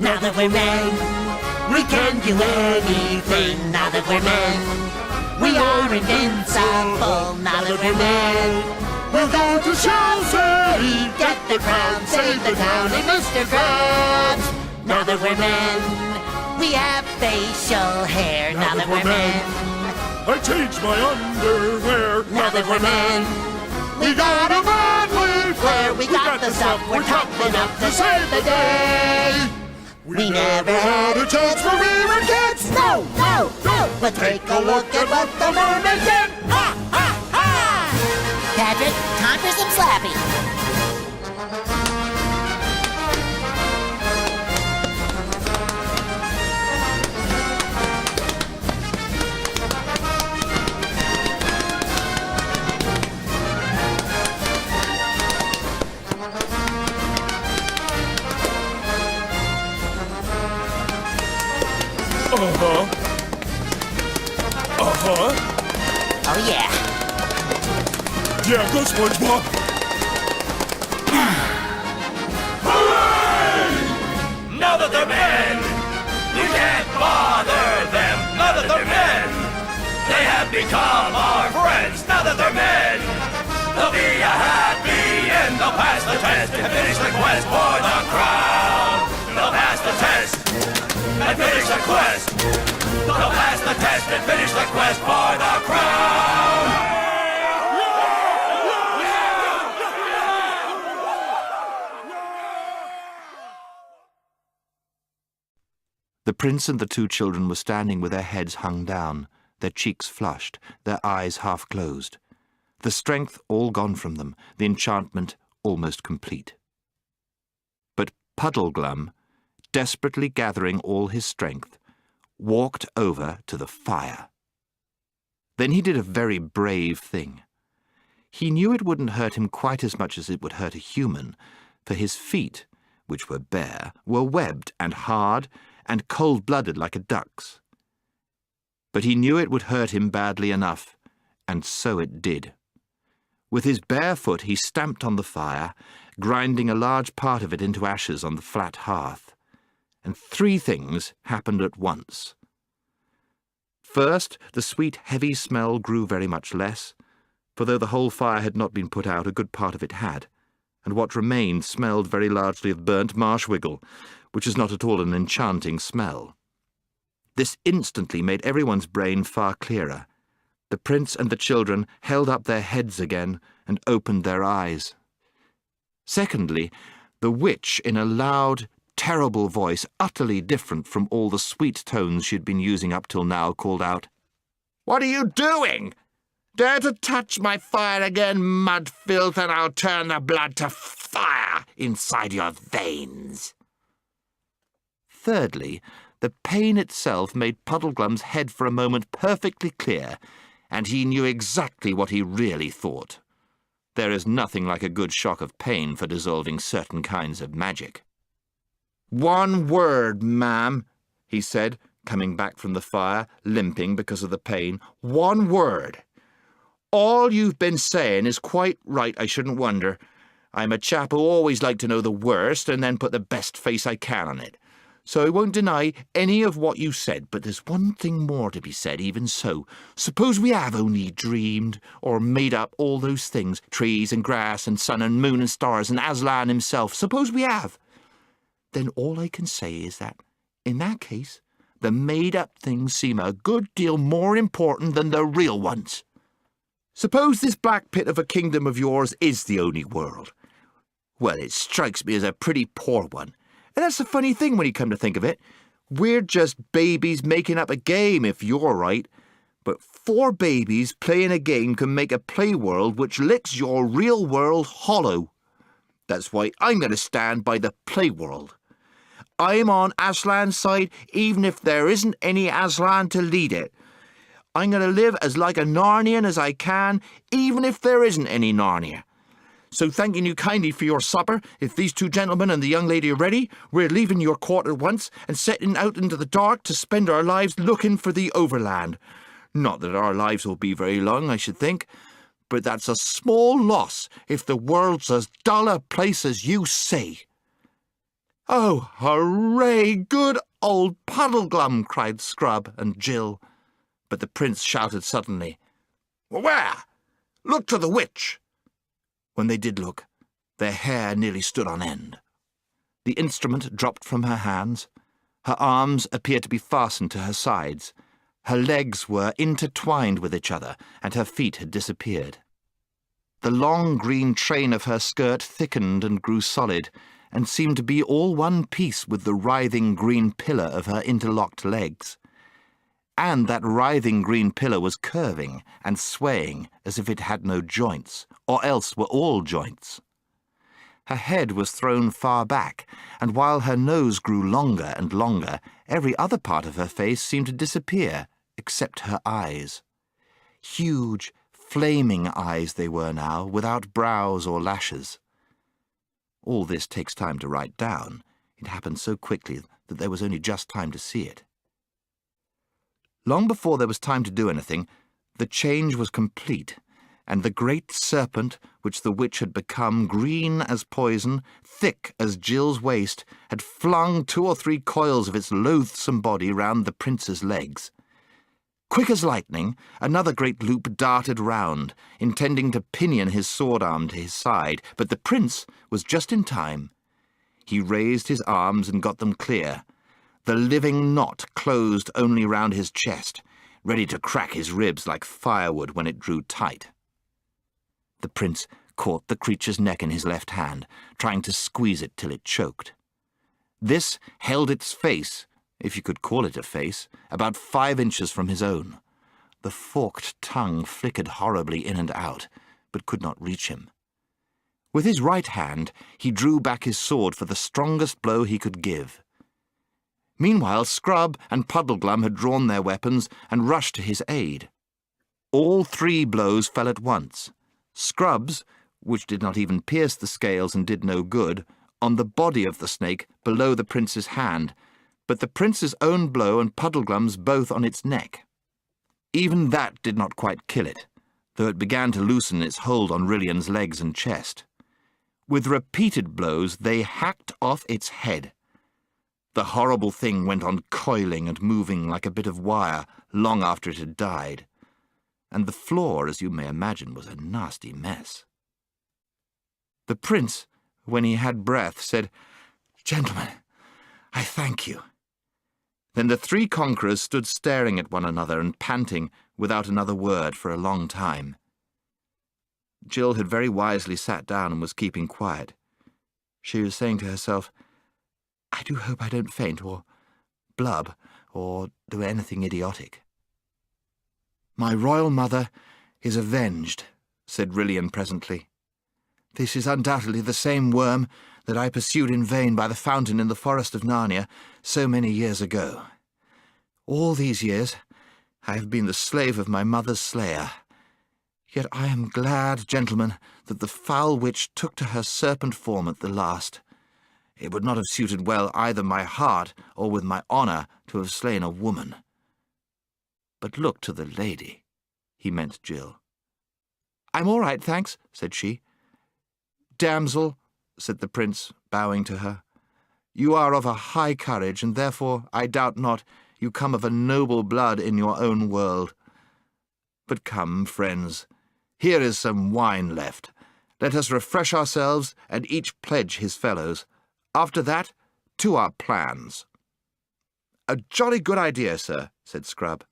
Now that we're men, we can do anything. Now that we're men, we are invincible. Now that we're men, we'll go to Chelsea, get the crown, save the town, and Mr. Krabs. Now that we're men, we have facial hair. Now that we're men, I changed my underwear. now that we're men, we got a manly flair. We got the stuff, we're tough enough to save the day. We never had a chance when we were kids. No, no, no. But take a look at what the mermaid did. Ha, ha, ha! Patrick, time for some slapping. Oh, yeah. Yeah, go SpongeBob! Hooray! Now that they're men, you can't bother them. Now that they're men, they have become our friends. Now that they're men, they'll be a happy end. They'll pass the test and finish the quest for the crown. They'll pass the test and finish the quest. They'll pass the test and finish the quest for the crown. The prince and the two children were standing with their heads hung down, their cheeks flushed, their eyes half closed. The strength all gone from them, the enchantment almost complete. But Puddleglum, desperately gathering all his strength, walked over to the fire. Then he did a very brave thing. He knew it wouldn't hurt him quite as much as it would hurt a human, for his feet, which were bare, were webbed and hard and cold-blooded like a duck's. But he knew it would hurt him badly enough, and so it did. With his bare foot he stamped on the fire, grinding a large part of it into ashes on the flat hearth. And three things happened at once. First, the sweet, heavy smell grew very much less, for though the whole fire had not been put out, a good part of it had, and what remained smelled very largely of burnt marsh-wiggle, which is not at all an enchanting smell. This instantly made everyone's brain far clearer. The prince and the children held up their heads again and opened their eyes. Secondly, the witch, in a loud, terrible voice, utterly different from all the sweet tones she had been using up till now, called out, "What are you doing? Dare to touch my fire again, mud filth, and I'll turn the blood to fire inside your veins." Thirdly, the pain itself made Puddleglum's head for a moment perfectly clear, and he knew exactly what he really thought. There is nothing like a good shock of pain for dissolving certain kinds of magic. "One word, ma'am," he said, coming back from the fire, limping because of the pain. "One word. All you've been saying is quite right, I shouldn't wonder. I'm a chap who always like to know the worst and then put the best face I can on it. So I won't deny any of what you said, but there's one thing more to be said, even so. Suppose we have only dreamed, or made up all those things, trees and grass and sun and moon and stars and Aslan himself. Suppose we have. Then all I can say is that, in that case, the made-up things seem a good deal more important than the real ones. Suppose this black pit of a kingdom of yours is the only world. Well, it strikes me as a pretty poor one. And that's the funny thing when you come to think of it. We're just babies making up a game, if you're right. But 4 babies playing a game can make a play world which licks your real world hollow. That's why I'm going to stand by the play world. I'm on Aslan's side, even if there isn't any Aslan to lead it. I'm going to live as like a Narnian as I can, even if there isn't any Narnia. So thanking you kindly for your supper, if these 2 gentlemen and the young lady are ready, we're leaving your court at once and setting out into the dark to spend our lives looking for the overland. Not that our lives will be very long, I should think, but that's a small loss if the world's as dull a place as you say." "Oh, hooray! Good old Puddleglum!" cried Scrub and Jill. But the prince shouted suddenly, "Where? Look to the witch!" When they did look, their hair nearly stood on end. The instrument dropped from her hands. Her arms appeared to be fastened to her sides. Her legs were intertwined with each other, and her feet had disappeared. The long green train of her skirt thickened and grew solid, and seemed to be all one piece with the writhing green pillar of her interlocked legs. And that writhing green pillar was curving and swaying as if it had no joints, or else were all joints. Her head was thrown far back, and while her nose grew longer and longer, every other part of her face seemed to disappear, except her eyes. Huge, flaming eyes they were now, without brows or lashes. All this takes time to write down. It happened so quickly that there was only just time to see it. Long before there was time to do anything, the change was complete, and the great serpent, which the witch had become, green as poison, thick as Jill's waist, had flung 2 or 3 coils of its loathsome body round the prince's legs. Quick as lightning, another great loop darted round, intending to pinion his sword-arm to his side, but the prince was just in time. He raised his arms and got them clear. The living knot closed only round his chest, ready to crack his ribs like firewood when it drew tight. The prince caught the creature's neck in his left hand, trying to squeeze it till it choked. This held its face, if you could call it a face, about 5 inches from his own. The forked tongue flickered horribly in and out, but could not reach him. With his right hand, he drew back his sword for the strongest blow he could give. Meanwhile, Scrub and Puddleglum had drawn their weapons and rushed to his aid. All 3 blows fell at once. Scrub's, which did not even pierce the scales and did no good, on the body of the snake below the prince's hand, but the prince's own blow and Puddleglum's both on its neck. Even that did not quite kill it, though it began to loosen its hold on Rillian's legs and chest. With repeated blows they hacked off its head. The horrible thing went on coiling and moving like a bit of wire long after it had died, and the floor, as you may imagine, was a nasty mess. The prince, when he had breath, said, "Gentlemen, I thank you." Then the 3 conquerors stood staring at one another and panting without another word for a long time. Jill had very wisely sat down and was keeping quiet. She was saying to herself, "I do hope I don't faint, or blub, or do anything idiotic." "My royal mother is avenged," said Rillian presently. "This is undoubtedly the same worm that I pursued in vain by the fountain in the forest of Narnia so many years ago. All these years I have been the slave of my mother's slayer. Yet I am glad, gentlemen, that the foul witch took to her serpent form at the last. It would not have suited well either my heart or with my honour to have slain a woman. But look to the lady," he meant Jill. "I'm all right, thanks," said she. "Damsel," said the prince, bowing to her, "you are of a high courage, and therefore, I doubt not, you come of a noble blood in your own world. But come, friends, here is some wine left. Let us refresh ourselves and each pledge his fellows. After that, to our plans." "A jolly good idea, sir," said Scrub.